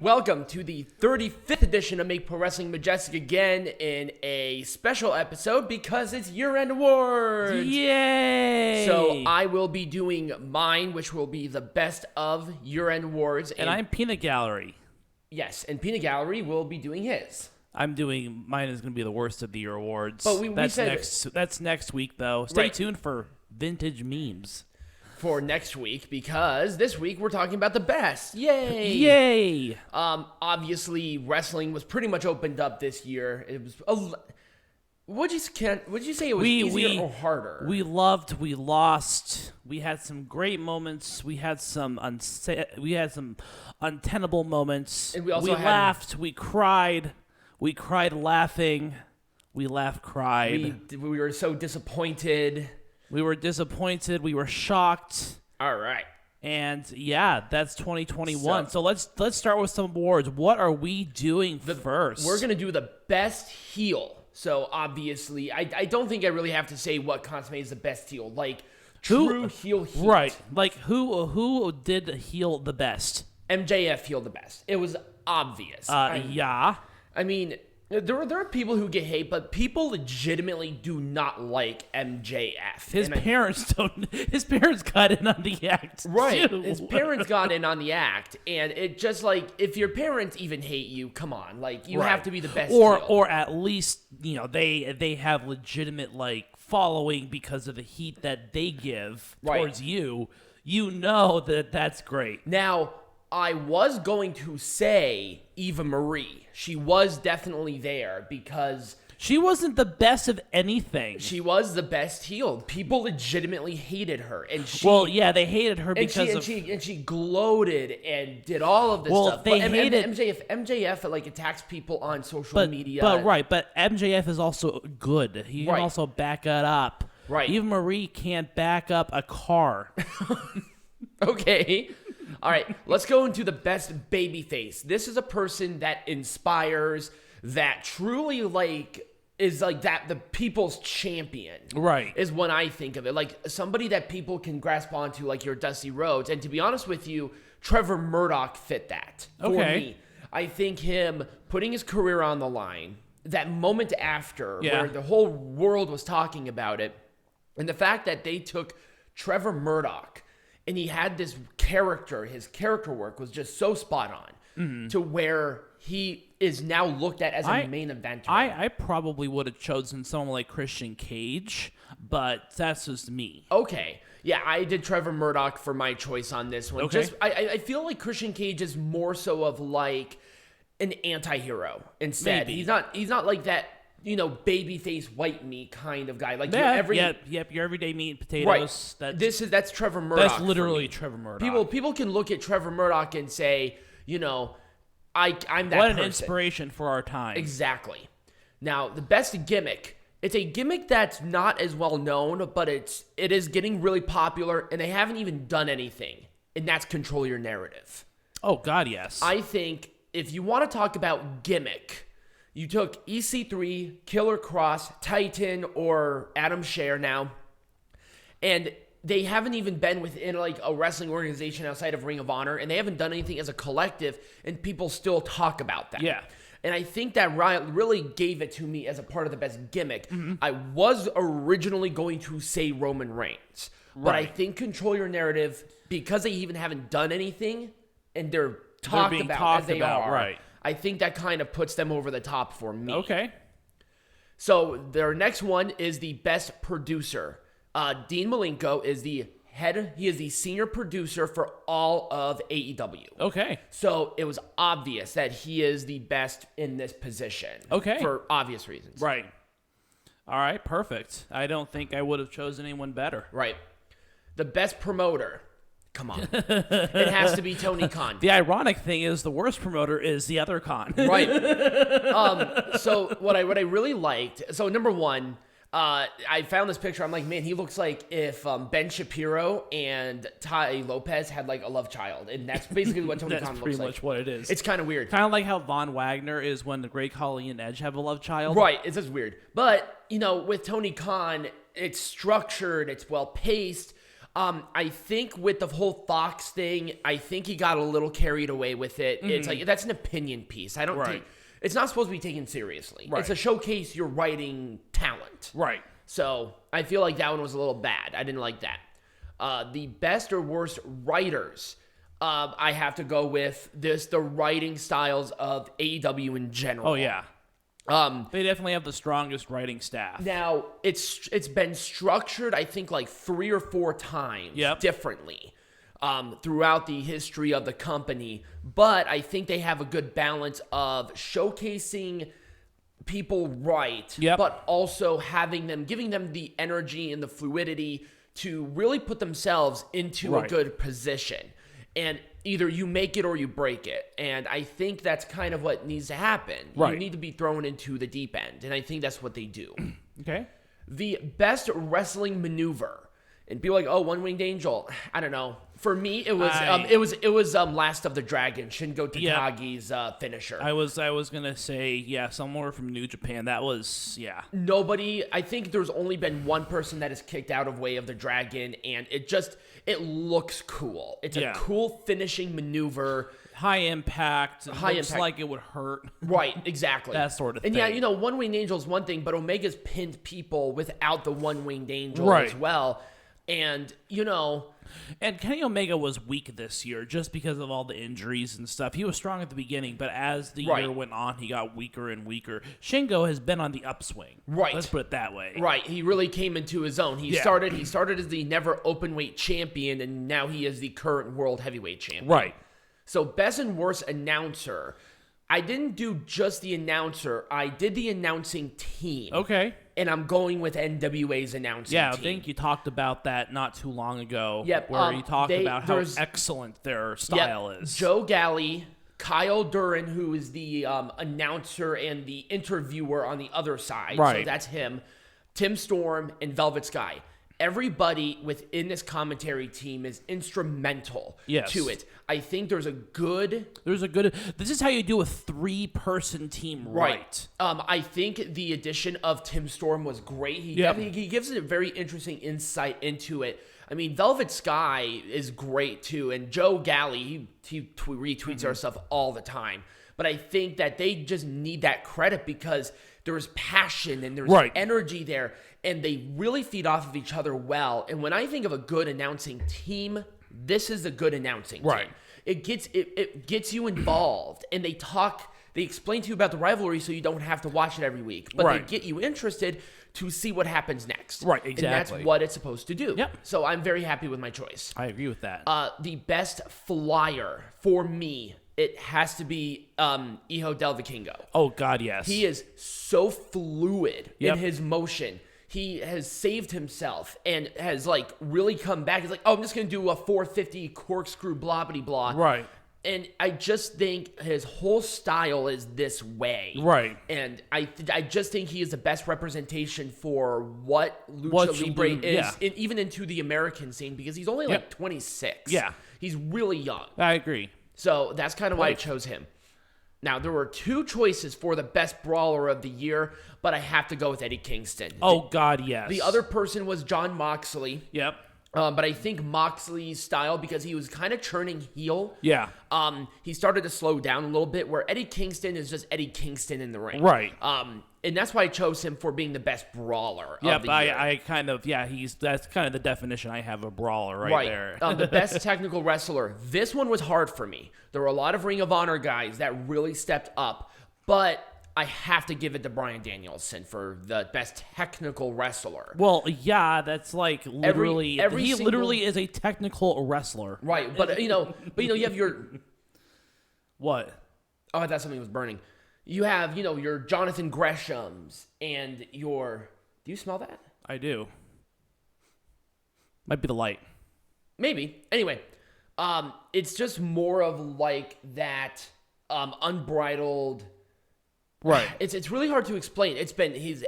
Welcome to the 35th edition of Make Pro Wrestling Majestic again in a special episode because it's year-end awards. Yay! So I will be doing mine, which will be the best of year-end awards. And I'm Peanut Gallery. Yes, and Peanut Gallery will be doing his. Mine is going to be the worst of the year awards. But that's next week, though. Stay tuned for vintage memes. For next week, because this week we're talking about the best. Yay! Yay! Obviously, wrestling was pretty much opened up this year. It was would you say it was easier or harder? We loved, we lost. We had some great moments. We had some untenable moments. And we laughed. We cried. We cried laughing. We laughed, cried. We were so disappointed. We were disappointed. We were shocked. All right. And yeah, that's 2021. So let's start with some awards. What are we doing first? We're going to do the best heel. So obviously, I don't think I really have to say what consummates the best heel. Like true heel heat. Right. Like who did heel the best? MJF heel the best. It was obvious. Yeah. I mean, there are people who get hate, but people legitimately do not like MJF. His parents got in on the act. Right. Too. His parents got in on the act, and it just like if your parents even hate you, come on, like you have to be the best. Or at least, they have legitimate like following because of the heat that they give towards you. You know that's great. Now, I was going to say Eva Marie. She was definitely there because she wasn't the best of anything. She was the best heel. People legitimately hated her, and they hated her because she gloated and did all of this stuff. They hated MJF like attacks people on social media. But MJF is also good. He can also back it up. Right. Eva Marie can't back up a car. Okay. All right, let's go into the best babyface. This is a person that inspires, that truly is that the people's champion. Right. Is when I think of it. Like somebody that people can grasp onto, like your Dusty Rhodes. And to be honest with you, Trevor Murdoch fit that for me. I think him putting his career on the line, that moment after where the whole world was talking about it, and the fact that they took Trevor Murdoch and he had this character, his character work was just so spot on to where he is now looked at as a main eventer. I probably would have chosen someone like Christian Cage, but that's just me. Okay. Yeah, I did Trevor Murdoch for my choice on this one. Okay. I feel like Christian Cage is more so of like an anti-hero instead. Maybe. He's not like that, babyface white meat kind of guy. Like your everyday meat and potatoes. Right. That's Trevor Murdoch. That's literally Trevor Murdoch. People can look at Trevor Murdoch and say, I'm that person. What an inspiration for our time. Exactly. Now, the best gimmick. It's a gimmick that's not as well known, but it is getting really popular, and they haven't even done anything, and that's control your narrative. Oh, God, yes. I think if you want to talk about gimmick, you took EC3, Killer Cross, Titan, or Adam Scherr now, and they haven't even been within like a wrestling organization outside of Ring of Honor, and they haven't done anything as a collective, and people still talk about that. Yeah. And I think that really gave it to me as a part of the best gimmick. I was originally going to say Roman Reigns, but I think control your narrative, because they even haven't done anything, and they're being talked about, right. I think that kind of puts them over the top for me. Okay. So their next one is the best producer. Dean Malenko is the head. He is the senior producer for all of AEW. Okay. So it was obvious that he is the best in this position. Okay. For obvious reasons. Right. All right. Perfect. I don't think I would have chosen anyone better. Right. The best promoter. Come on. It has to be Tony Khan. The ironic thing is the worst promoter is the other Khan. Right. So what I really liked, so number one, I found this picture. I'm like, man, he looks like if Ben Shapiro and Tai Lopez had like a love child. And that's basically what Tony Khan looks like. That's pretty much what it is. It's kind of weird. Kind of like how Von Wagner is when the Great Khali and Edge have a love child. Right. It's just weird. But, with Tony Khan, it's structured. It's well-paced. I think with the whole Fox thing, I think he got a little carried away with it. It's like, that's an opinion piece. I don't think it's not supposed to be taken seriously. It's a showcase your writing talent. Right. So I feel like that one was a little bad. I didn't like that. The best or worst writers, I have to go with the writing styles of AEW in general. Oh, yeah. They definitely have the strongest writing staff. Now, it's been structured, I think, like 3 or 4 times differently throughout the history of the company. But I think they have a good balance of showcasing people but also giving them the energy and the fluidity to really put themselves into a good position. And either you make it or you break it. And I think that's kind of what needs to happen. You need to be thrown into the deep end. And I think that's what they do. Okay. The best wrestling maneuver. And people are like, oh, One-Winged Angel. I don't know. For me, it was Last of the Dragon, Shingo Takagi's finisher. I was gonna say, somewhere from New Japan. That was Nobody. I think there's only been one person that is kicked out of Way of the Dragon, and it looks cool. It's a cool finishing maneuver. High impact. Looks like it would hurt. Right, exactly. That sort of thing. And One-Winged Angel is one thing, but Omega's pinned people without the One-Winged Angel as well. And, And Kenny Omega was weak this year just because of all the injuries and stuff. He was strong at the beginning, but as the year went on, he got weaker and weaker. Shingo has been on the upswing. Right. Let's put it that way. Right. He really came into his own. He started as the never openweight champion, and now he is the current world heavyweight champion. Right. So best and worst announcer. I didn't do just the announcer. I did the announcing team. Okay. And I'm going with NWA's announcing team. Yeah, I think you talked about that not too long ago. Yep. Where you talked about how excellent their style is. Joe Galli, Kyle Durden, who is the announcer and the interviewer on the other side. Right. So that's him. Tim Storm and Velvet Sky. Everybody within this commentary team is instrumental to it. I think this is how you do a 3-person team right. I think the addition of Tim Storm was great. He gives it a very interesting insight into it. I mean, Velvet Sky is great too, and Joe Galli, he retweets our stuff all the time. But I think that they just need that credit because there's passion and there's energy there, and they really feed off of each other well. And when I think of a good announcing team, this is a good announcing team. It gets you involved, and they explain to you about the rivalry so you don't have to watch it every week, but they get you interested to see what happens next. Right, exactly. And that's what it's supposed to do. Yep. So I'm very happy with my choice. I agree with that. The best flyer for me, it has to be Hijo del Vikingo. Oh, God, yes. He is so fluid in his motion. He has saved himself and has, really come back. He's like, oh, I'm just going to do a 450 corkscrew blah-bitty-blah. Right. And I just think his whole style is this way. Right. And I just think he is the best representation for what Lucha Libre is, even into the American scene, because he's only 26. Yeah. He's really young. I agree. So that's kind of why I chose him. Now, there were 2 choices for the best brawler of the year, but I have to go with Eddie Kingston. Oh, God, yes. The other person was Jon Moxley. Yep. But I think Moxley's style, because he was kind of churning heel. Yeah. He started to slow down a little bit, where Eddie Kingston is just Eddie Kingston in the ring. Right. And that's why I chose him for being the best brawler of the year. I kind of, that's kind of the definition I have of brawler right there. The best technical wrestler. This one was hard for me. There were a lot of Ring of Honor guys that really stepped up, but I have to give it to Bryan Danielson for the best technical wrestler. Well, yeah, that's literally he literally is a technical wrestler. Right, but you have your what? Oh, I thought something was burning. You have, your Jonathan Greshams and your... Do you smell that? I do. Might be the light. Maybe. Anyway, it's just more of that unbridled... Right. It's really hard to explain.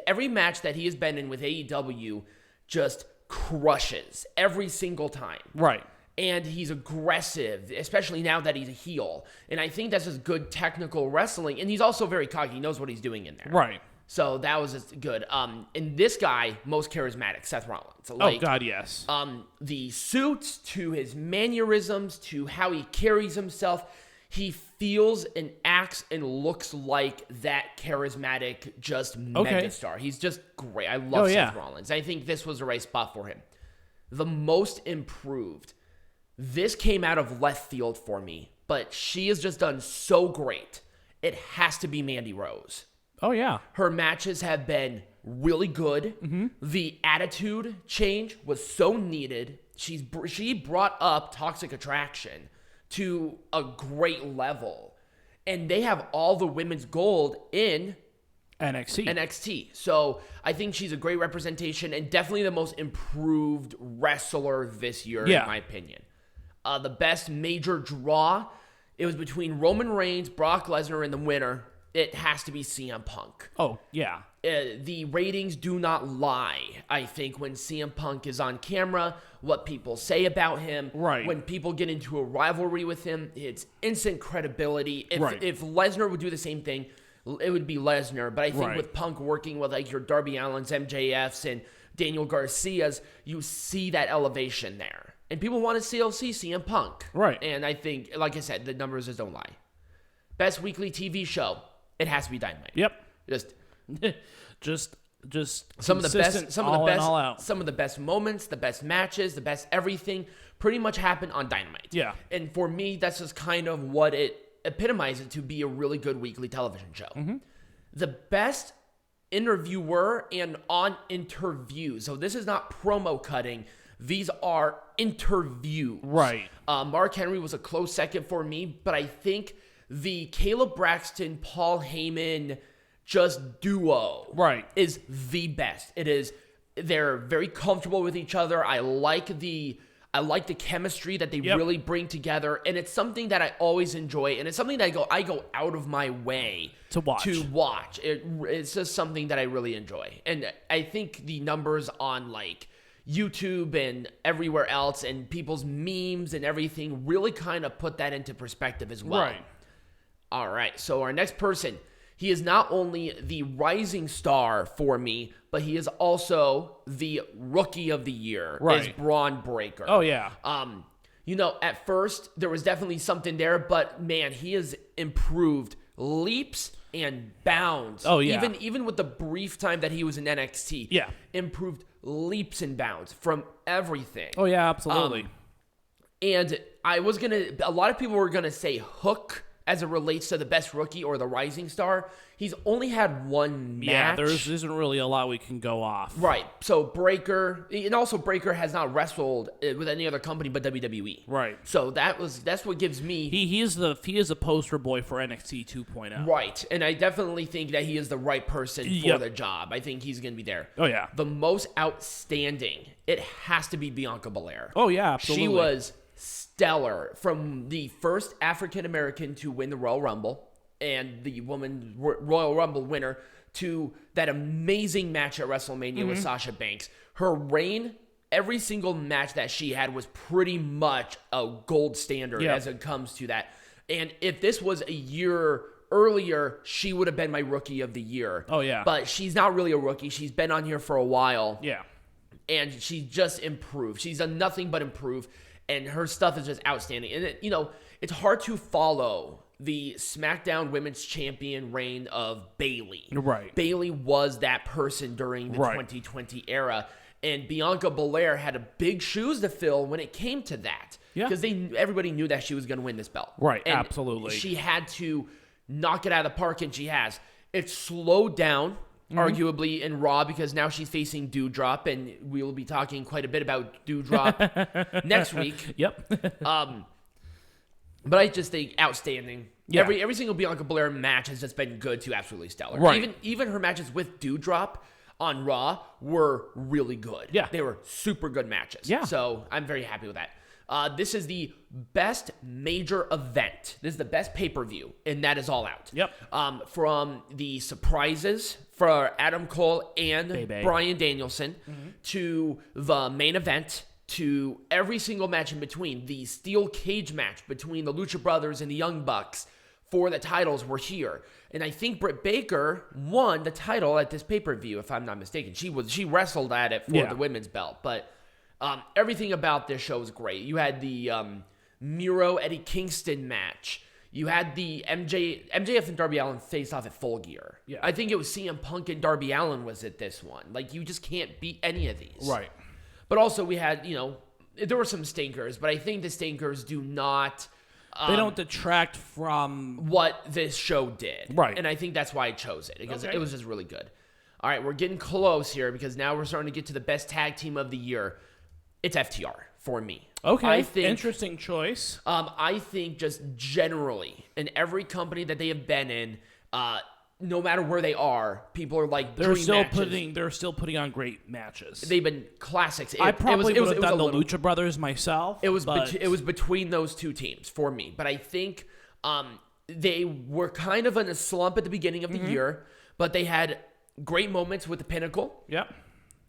Every match that he has been in with AEW just crushes every single time. Right. And he's aggressive, especially now that he's a heel. And I think that's just good technical wrestling. And he's also very cocky. He knows what he's doing in there. Right. So that was just good. And this guy, most charismatic, Seth Rollins. Oh God, yes. The suits to his mannerisms to how he carries himself, he feels and acts and looks like that charismatic, just megastar. He's just great. I love Seth Rollins. I think this was the right spot for him. The most improved. This came out of left field for me, but she has just done so great. It has to be Mandy Rose. Oh, yeah. Her matches have been really good. Mm-hmm. The attitude change was so needed. She brought up Toxic Attraction to a great level. And they have all the women's gold in NXT. So I think she's a great representation and definitely the most improved wrestler this year, in my opinion. The best major draw, it was between Roman Reigns, Brock Lesnar, and the winner. It has to be CM Punk. Oh, yeah. The ratings do not lie, I think, when CM Punk is on camera, what people say about him. Right. When people get into a rivalry with him, it's instant credibility. If Lesnar would do the same thing, it would be Lesnar. But I think with Punk working with like your Darby Allins, MJFs, and Daniel Garcias, you see that elevation there. And people want to see CM Punk. Right. And I think, like I said, the numbers just don't lie. Best weekly TV show. It has to be Dynamite. Yep. Just some of the best moments, the best matches, the best everything pretty much happened on Dynamite. Yeah. And for me, that's just kind of what it epitomizes to be a really good weekly television show. Mm-hmm. The best interviewer and on interview. So this is not promo cutting. These are interviews. Right. Mark Henry was a close second for me, but I think the Caleb Braxton, Paul Heyman just duo is the best. It is. They're very comfortable with each other. I like the chemistry that they really bring together, and it's something that I always enjoy, and it's something that I go out of my way to watch. It's just something that I really enjoy, and I think the numbers on like YouTube and everywhere else and people's memes and everything really kind of put that into perspective as well. Right. All right, so our next person, he is not only the rising star for me, but he is also the rookie of the year, is Braun Breaker. Oh, yeah. At first, there was definitely something there, but, man, he has improved leaps and bounds. Oh, yeah. Even with the brief time that he was in NXT. Yeah. Improved leaps and bounds from everything. Oh, yeah, absolutely. And a lot of people were going to say Hook, as it relates to the best rookie or the rising star. He's only had one match. Yeah, there isn't really a lot we can go off. Right. So Breaker, and also Breaker has not wrestled with any other company but WWE. Right. So that's what gives me. He is a poster boy for NXT 2.0. Right. And I definitely think that he is the right person for the job. I think he's going to be there. Oh, yeah. The most outstanding, it has to be Bianca Belair. Oh, yeah, absolutely. She was stellar from the first African-American to win the Royal Rumble and the woman Royal Rumble winner to that amazing match at WrestleMania with Sasha Banks. Her reign, every single match that she had was pretty much a gold standard as it comes to that. And if this was a year earlier, she would have been my rookie of the year. Oh, yeah. But she's not really a rookie. She's been on here for a while. Yeah. And she just improved. She's done nothing but improve. And her stuff is just outstanding. And, it's hard to follow the SmackDown Women's Champion reign of Bayley. Right. Bayley was that person during the 2020 era. And Bianca Belair had a big shoes to fill when it came to that. Yeah. Because everybody knew that she was going to win this belt. Right, and absolutely. She had to knock it out of the park, and she has. It's slowed down. Arguably in Raw, because now she's facing Doudrop, and we will be talking quite a bit about Doudrop next week. Yep. But I just think outstanding. Yeah. Every single Bianca Belair match has just been good to absolutely stellar. Right. Even her matches with Doudrop on Raw were really good. Yeah. They were super good matches. Yeah. So I'm very happy with that. This is the best major event. This is the best pay-per-view, and that is All Out. Yep. From the surprises for Adam Cole and Bryan Danielson to the main event to every single match in between. The steel cage match between the Lucha Brothers and the Young Bucks for the titles were here. And I think Britt Baker won the title at this pay-per-view, if I'm not mistaken. She wrestled at it for the women's belt. But everything about this show was great. You had the Miro Eddie Kingston match. You had the MJF and Darby Allin face off at Full Gear. Yeah. I think it was CM Punk and Darby Allin was at this one. Like, you just can't beat any of these. Right. But also we had, there were some stinkers, but I think the stinkers do not... they don't detract from... what this show did. Right. And I think that's why I chose it, because it was just really good. All right, we're getting close here, because now we're starting to get to the best tag team of the year. It's FTR for me. Okay, interesting choice. I think just generally, in every company that they have been in, no matter where they are, people are like they're still putting on great matches. They've been classics. I probably would have done the Lucha Brothers myself. It was between those two teams for me, but I think they were kind of in a slump at the beginning of the year, but they had great moments with the Pinnacle. Yep.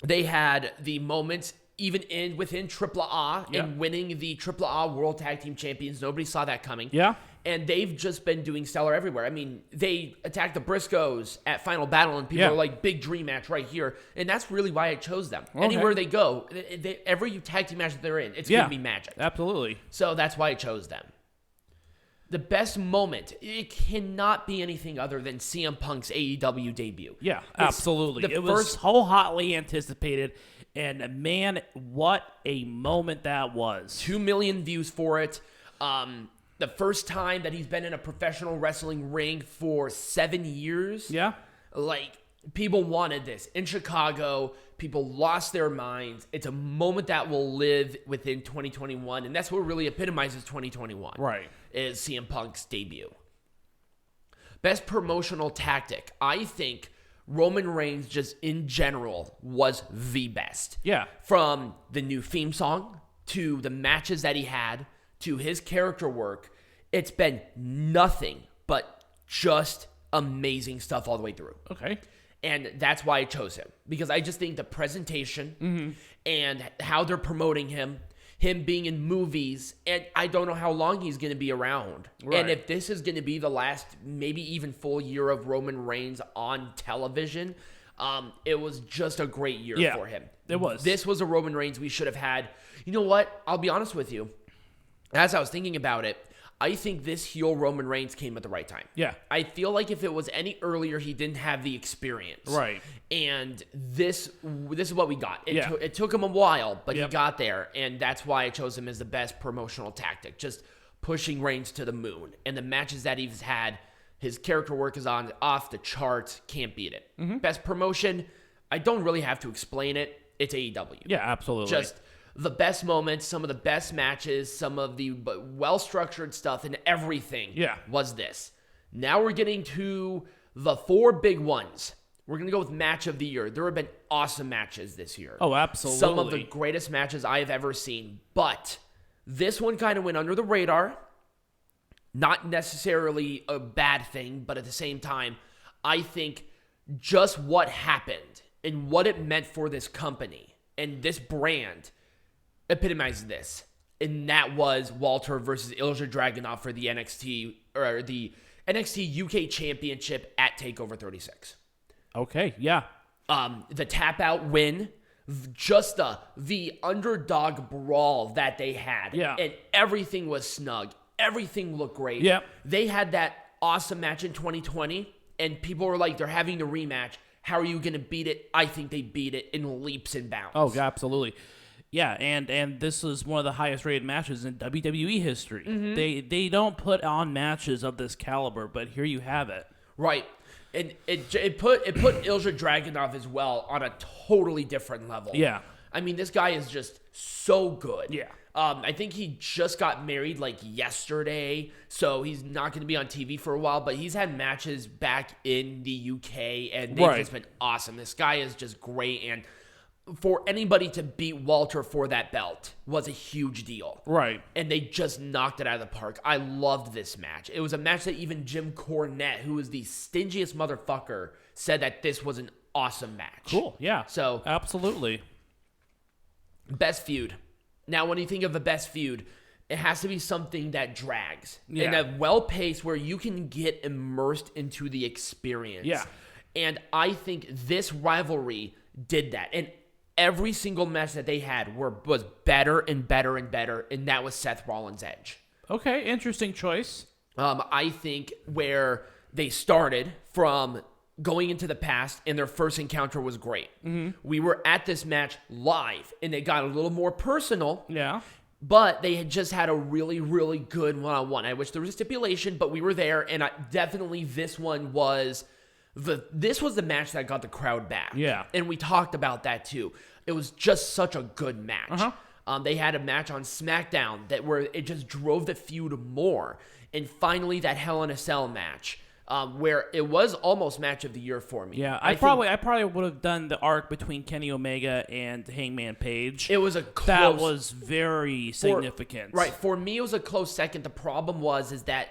They had the moments even within AAA and winning the AAA World Tag Team Champions. Nobody saw that coming. Yeah. And they've just been doing stellar everywhere. I mean, they attacked the Briscoes at Final Battle, and people are like, big dream match right here. And that's really why I chose them. Okay. Anywhere they go, every tag team match that they're in, it's going to be magic. Absolutely. So that's why I chose them. The best moment, it cannot be anything other than CM Punk's AEW debut. Yeah, absolutely. It was so hotly anticipated. And man, what a moment that was. 2 million views for it. The first time that he's been in a professional wrestling ring for 7 years. Yeah. Like, people wanted this. In Chicago, people lost their minds. It's a moment that will live within 2021. And that's what really epitomizes 2021. Right. Is CM Punk's debut. Best promotional tactic. I think Roman Reigns, just in general, was the best. Yeah. From the new theme song to the matches that he had to his character work, it's been nothing but just amazing stuff all the way through. Okay. And that's why I chose him, because I just think the presentation and how they're promoting him being in movies, and I don't know how long he's going to be around. Right. And if this is going to be the last, maybe even full year of Roman Reigns on television, it was just a great year for him. It was. This was a Roman Reigns we should have had. You know what? I'll be honest with you. As I was thinking about it, I think this heel Roman Reigns came at the right time. Yeah. I feel like if it was any earlier, he didn't have the experience. Right. And this is what we got. It took him a while, but he got there, and that's why I chose him as the best promotional tactic, just pushing Reigns to the moon. And the matches that he's had, his character work is off the charts, can't beat it. Best promotion, I don't really have to explain it. It's AEW. Yeah, absolutely. Just the best moments, some of the best matches, some of the well-structured stuff, and everything was this. Now we're getting to the 4 big ones. We're going to go with match of the year. There have been awesome matches this year. Oh, absolutely. Some of the greatest matches I have ever seen. But this one kind of went under the radar. Not necessarily a bad thing, but at the same time, I think just what happened and what it meant for this company and this brand epitomizes this, and that was Walter versus Ilja Dragunov for the NXT UK Championship at Takeover 36. Okay, yeah. The tap out win, just the underdog brawl that they had, and everything was snug, everything looked great. Yeah, they had that awesome match in 2020, and people were like, they're having the rematch. How are you going to beat it? I think they beat it in leaps and bounds. Oh, absolutely. Yeah, and this is one of the highest rated matches in WWE history. They don't put on matches of this caliber, but here you have it. Right. And it put Ilja Dragunov as well on a totally different level. Yeah. I mean, this guy is just so good. Yeah. I think he just got married like yesterday, so he's not going to be on TV for a while, but he's had matches back in the UK, and they've just been awesome. This guy is just great, and for anybody to beat Walter for that belt was a huge deal. Right. And they just knocked it out of the park. I loved this match. It was a match that even Jim Cornette, who is the stingiest motherfucker, said that this was an awesome match. Cool, yeah. So, absolutely. Best feud. Now, when you think of the best feud, it has to be something that drags Yeah. and a well-paced where you can get immersed into the experience. Yeah. And I think this rivalry did that. And every single match that they had was better and better and better, and that was Seth Rollins' Edge. Okay, interesting choice. I think where they started from going into the past and their first encounter was great. Mm-hmm. We were at this match live, and it got a little more personal. Yeah. But they had just had a really, really good one-on-one. I wish there was a stipulation, but we were there, and definitely this one was this was the match that got the crowd back. Yeah. And we talked about that too. It was just such a good match. Uh-huh. They had a match on SmackDown where it just drove the feud more. And finally, that Hell in a Cell match, where it was almost match of the year for me. Yeah, I probably would have done the arc between Kenny Omega and Hangman Page. It was a close. That was very significant. For me, it was a close second. The problem is that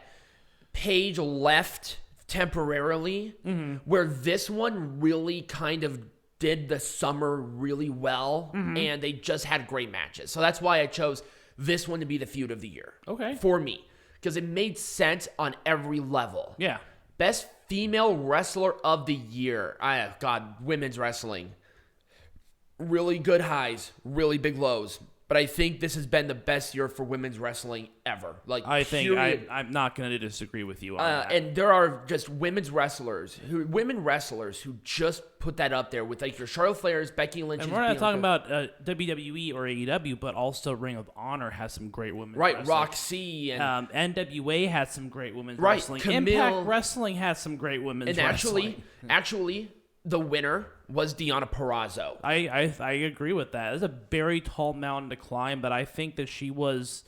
Page left temporarily, where this one really kind of did the summer really well, and they just had great matches. So that's why I chose this one to be the feud of the year. Okay. For me, because it made sense on every level. Yeah. Best female wrestler of the year. Women's wrestling. Really good highs, really big lows. But I think this has been the best year for women's wrestling ever. I'm not going to disagree with you on that. And there are just women wrestlers who just put that up there with like your Charlotte Flairs, Becky Lynch. And we're not talking about WWE or AEW, but also Ring of Honor has some great women's wrestling. Roxy and NWA has some great women's wrestling. Camille, Impact Wrestling has some great women's wrestling. Actually, the winner was Deonna Purrazzo. I agree with that. It's a very tall mountain to climb, but I think that she was,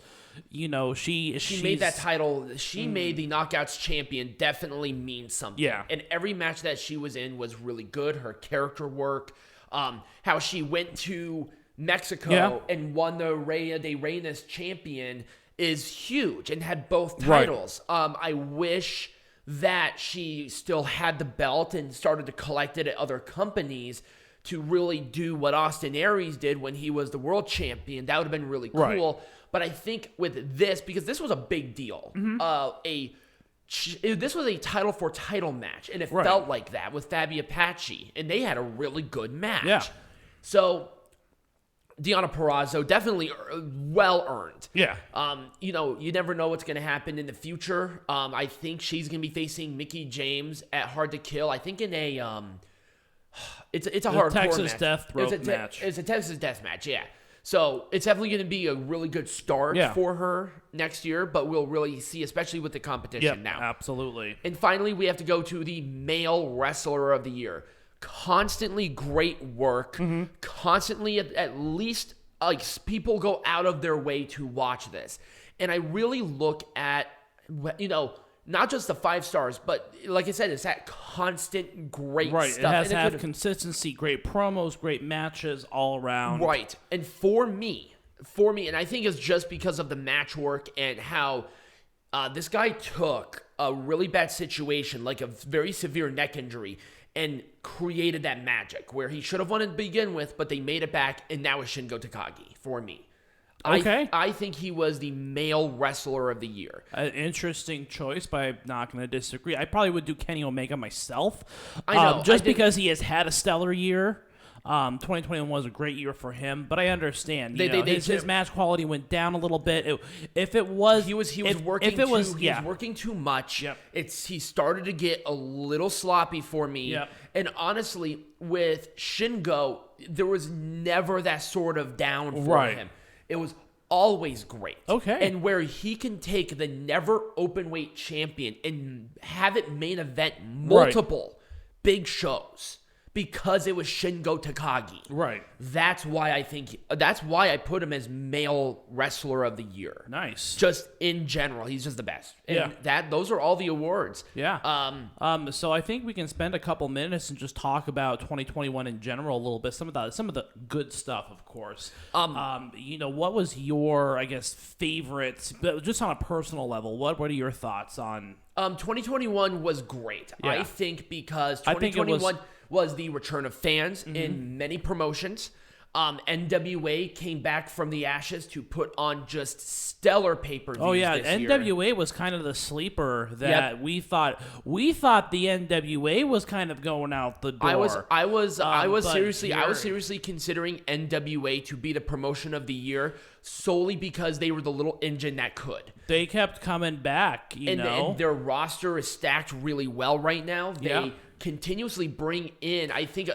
she made that title. She made the Knockouts champion definitely mean something. Yeah. And every match that she was in was really good. Her character work, how she went to Mexico and won the Rey de Reinas champion is huge and had both titles. Right. I wish that she still had the belt and started to collect it at other companies to really do what Austin Aries did when he was the world champion. That would have been really cool. Right. But I think with this, because this was a big deal, this was a title for title match, and it felt like that with Fabi Apache, and they had a really good match. Yeah. So Deonna Purrazzo, definitely well earned. Yeah. You never know what's going to happen in the future. I think she's going to be facing Mickie James at Hard to Kill. I think in a it's a hardcore Texas match. Death Rope match. It's a Texas Death match, yeah. So it's definitely going to be a really good start for her next year, but we'll really see, especially with the competition now. Absolutely. And finally, we have to go to the male wrestler of the year. Constantly great work, constantly at least like people go out of their way to watch this. And I really look at, not just the 5 stars, but like I said, it's that constant great stuff. It has to have consistency, great promos, great matches all around. Right. And for me, and I think it's just because of the match work and how this guy took a really bad situation, like a very severe neck injury, and created that magic where he should have won to begin with, but they made it back, and now it's Shingo Takagi for me. Okay. I think he was the male wrestler of the year. An interesting choice, but I'm not going to disagree. I probably would do Kenny Omega myself. I know. Because he has had a stellar year. 2021 was a great year for him, but I understand. His match quality went down a little bit. He was working too much. Yep. He started to get a little sloppy for me. Yep. And honestly, with Shingo, there was never that sort of down for him. It was always great. Okay. And where he can take the never open weight champion and have it main event multiple big shows. Because it was Shingo Takagi. Right. That's why I put him as male wrestler of the year. Nice. Just in general, he's just the best. And those are all the awards. Yeah. So I think we can spend a couple minutes and just talk about 2021 in general a little bit. Some of the good stuff, of course. What was your, I guess, favorites, just on a personal level? What are your thoughts on 2021 was great. Yeah. I think because 2021 was the return of fans in many promotions. NWA came back from the ashes to put on just stellar pay-per-views. Oh yeah, this year. NWA was kind of the sleeper that we thought the NWA was kind of going out the door. I was seriously considering NWA to be the promotion of the year solely because they were the little engine that could. They kept coming back, and their roster is stacked really well right now. They continuously bring in, I think,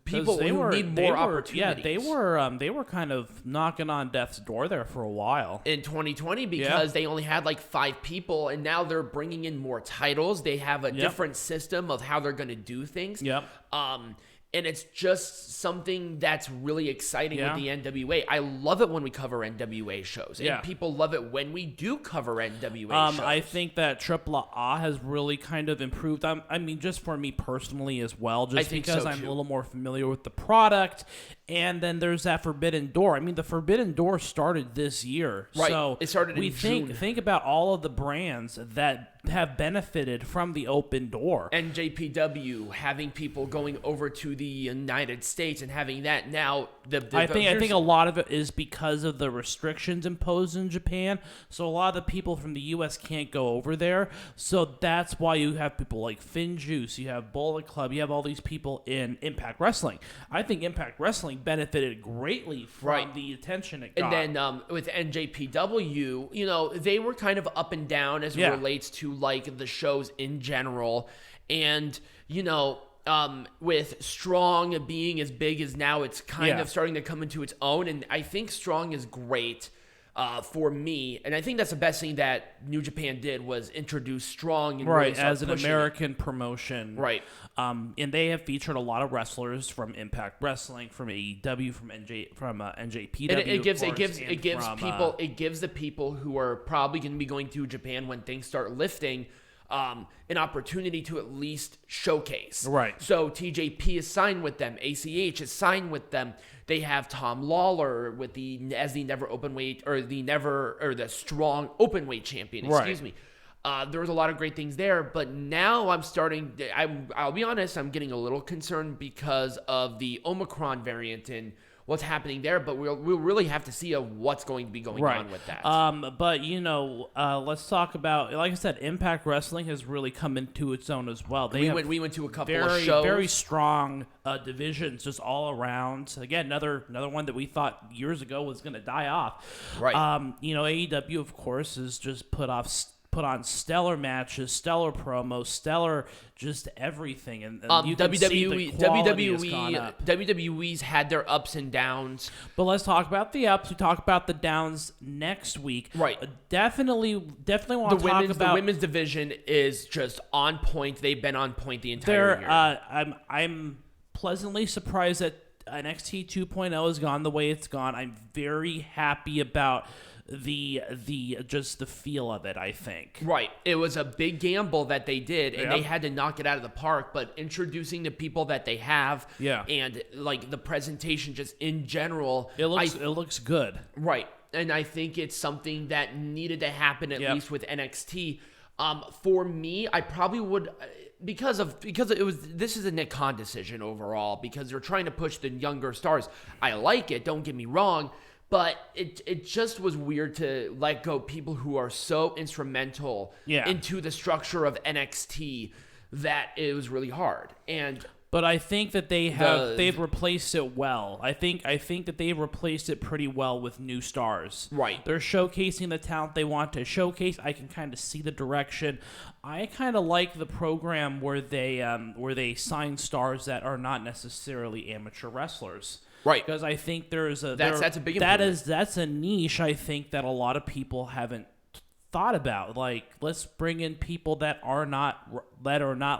people who need more opportunities. Yeah, they were kind of knocking on death's door there for a while in 2020 because they only had like 5 people, and now they're bringing in more titles. They have a different system of how they're going to do things. And it's just something that's really exciting with the NWA. I love it when we cover NWA shows. And people love it when we do cover NWA shows. I think that Triple A has really kind of improved. I mean, just for me personally as well, just because I'm a little more familiar with the product. And then there's that Forbidden Door. I mean, the Forbidden Door started this year. Right. So it started in June. Think about all of the brands that have benefited from the open door. NJPW, having people going over to the United States and having that now. I think a lot of it is because of the restrictions imposed in Japan. So a lot of the people from the U.S. can't go over there. So that's why you have people like FinJuice, you have Bullet Club, you have all these people in Impact Wrestling. I think Impact Wrestling benefited greatly from the attention it got. And then with NJPW, they were kind of up and down as it relates to like the shows in general. And, with Strong being as big as now, it's kind of starting to come into its own. And I think Strong is great for me. And I think that's the best thing that New Japan did was introduce Strong and really start as an American promotion. Right. And they have featured a lot of wrestlers from Impact Wrestling, from AEW, from NJPW. And it gives the people who are probably going to be going to Japan when things start lifting an opportunity to at least showcase. Right. So TJP is signed with them. ACH is signed with them. They have Tom Lawler with the never openweight or the strong openweight champion. Excuse me. There was a lot of great things there, but now I'll be honest, I'm getting a little concerned because of the Omicron variant and what's happening there, but we'll really have to see what's going to be going on with that. But let's talk about, like I said, Impact Wrestling has really come into its own as well. We went to a couple of shows. Very strong divisions just all around. Again, another one that we thought years ago was going to die off. Right. AEW, of course, has just put on stellar matches, stellar promos, stellar just everything, and you can see the quality has gone up. WWE's had their ups and downs, but let's talk about the ups. We talk about the downs next week. Right. Definitely want to talk about the women's division is just on point. They've been on point the entire year. I'm pleasantly surprised that NXT 2.0 has gone the way it's gone. I'm very happy about the feel of it, I think. Right. It was a big gamble that they did, and they had to knock it out of the park, but introducing the people that they have and like the presentation just in general, it looks good. Right. And I think it's something that needed to happen at least with NXT. For me, I probably would because this is a Nick Khan decision overall because they're trying to push the younger stars. I like it, don't get me wrong. But it just was weird to let go people who are so instrumental into the structure of NXT that it was really hard. But I think that they've replaced it well. I think that they've replaced it pretty well with new stars. Right. They're showcasing the talent they want to showcase. I can kind of see the direction. I kind of like the program where they sign stars that are not necessarily amateur wrestlers. Right, because I think that's a big improvement. That's a niche I think that a lot of people haven't thought about. Like, let's bring in people that are not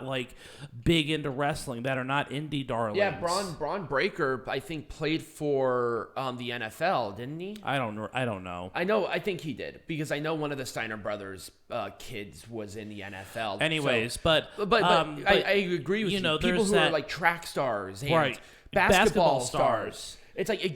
like big into wrestling, that are not indie darlings. Yeah, Braun Breaker, I think, played for the NFL, didn't he? I don't know. I think he did because I know one of the Steiner brothers kids was in the NFL. Anyways, so, but I agree with you. People who are like track stars and basketball stars. It's like it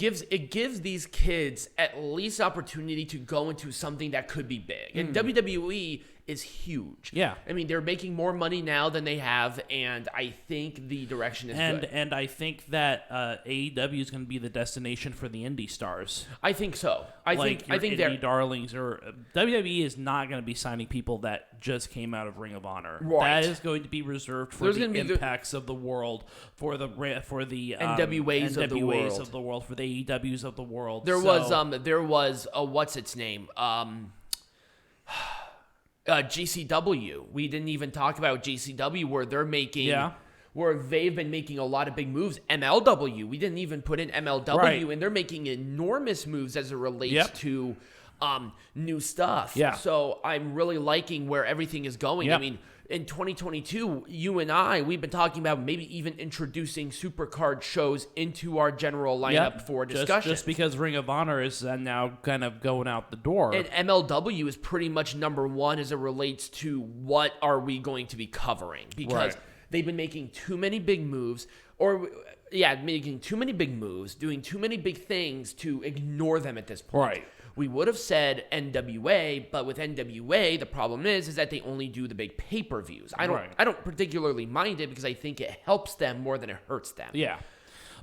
gives these kids at least opportunity to go into something that could be big. And WWE is huge. Yeah. I mean, they're making more money now than they have, and I think the direction is good. And I think that AEW is going to be the destination for the indie stars. I think so. I think indie darlings, or WWE is not going to be signing people that just came out of Ring of Honor. Right. That is going to be reserved for the Impacts of the world, for the NWAs of the world, for the AEWs of the world. There was what's its name? GCW. We didn't even talk about GCW, where they're making, where they've been making a lot of big moves. MLW. We didn't even put in MLW, and they're making enormous moves as it relates to new stuff. Yeah. So I'm really liking where everything is going. Yep. I mean, in 2022, you and we've been talking about maybe even introducing supercard shows into our general lineup for discussion. Just because Ring of Honor is now kind of going out the door. And MLW is pretty much number one as it relates to what are we going to be covering. Because they've been making too many big moves, making too many big moves, doing too many big things to ignore them at this point. Right. We would have said NWA, but with NWA, the problem is that they only do the big pay-per-views. I don't particularly mind it because I think it helps them more than it hurts them. Yeah.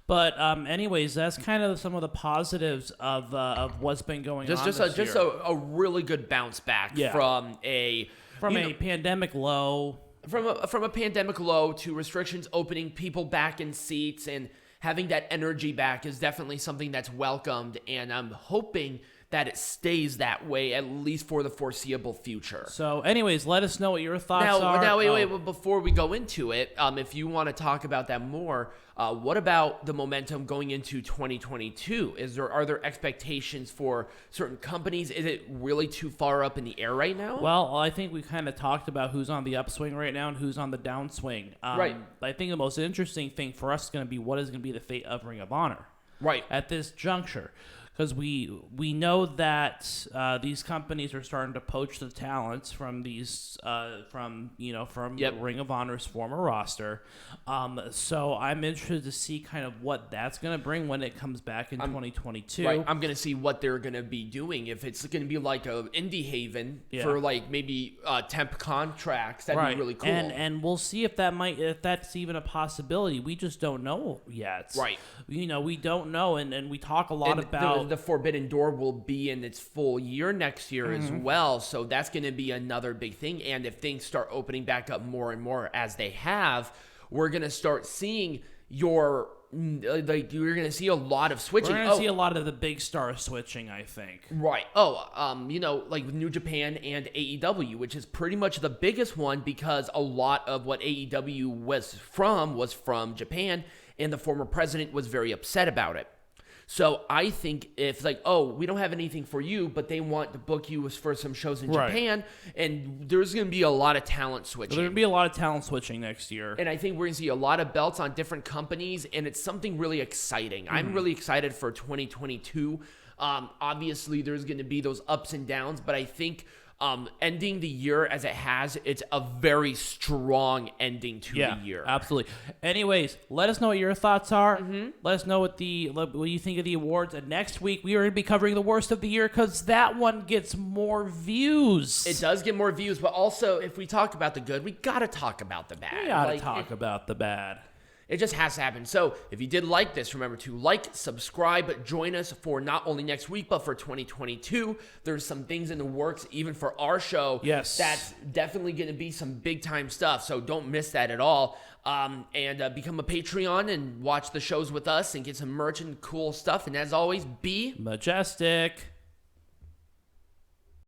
But anyways, that's kind of some of the positives of what's been going on this year. Just a really good bounce back from a pandemic low. From a pandemic low to restrictions opening people back in seats, and having that energy back is definitely something that's welcomed, and I'm hoping that it stays that way, at least for the foreseeable future. So, anyways, let us know what your thoughts are. Now, wait. Before we go into it, if you want to talk about that more, what about the momentum going into 2022? Are there expectations for certain companies? Is it really too far up in the air right now? Well, I think we kind of talked about who's on the upswing right now and who's on the downswing. Right. I think the most interesting thing for us is going to be what is going to be the fate of Ring of Honor. Right. At this juncture. Because we know that these companies are starting to poach the talents from these from Ring of Honor's former roster. So I'm interested to see kind of what that's going to bring when it comes back in 2022. Right. I'm going to see what they're going to be doing. If it's going to be like a indie haven for like maybe temp contracts, that'd be really cool. And we'll see if that's even a possibility. We just don't know yet. Right. We don't know, and we talk a lot about the Forbidden Door will be in its full year next year as well, so that's going to be another big thing. And if things start opening back up more and more as they have, we're going to start seeing you're going to see a lot of switching. We're going to see a lot of the big stars switching, I think. Right. Like with New Japan and AEW, which is pretty much the biggest one because a lot of what AEW was from Japan, and the former president was very upset about it. So I think if we don't have anything for you, but they want to book you for some shows in Japan, and there's going to be a lot of talent switching. There's going to be a lot of talent switching next year. And I think we're going to see a lot of belts on different companies, and it's something really exciting. I'm really excited for 2022. Obviously, there's going to be those ups and downs, but I think ending the year as it has, it's a very strong ending to the year. Absolutely. Anyways, let us know what your thoughts are. Let us know what you think of the awards. And next week, we are going to be covering the worst of the year because that one gets more views. It does get more views, but also, if we talk about the good, we got to talk about the bad. We got to talk about the bad. It just has to happen. So if you did like this, remember to like, subscribe, join us for not only next week, but for 2022. There's some things in the works, even for our show. Yes. That's definitely going to be some big-time stuff, so don't miss that at all. And become a Patreon and watch the shows with us and get some merch and cool stuff. And as always, be majestic.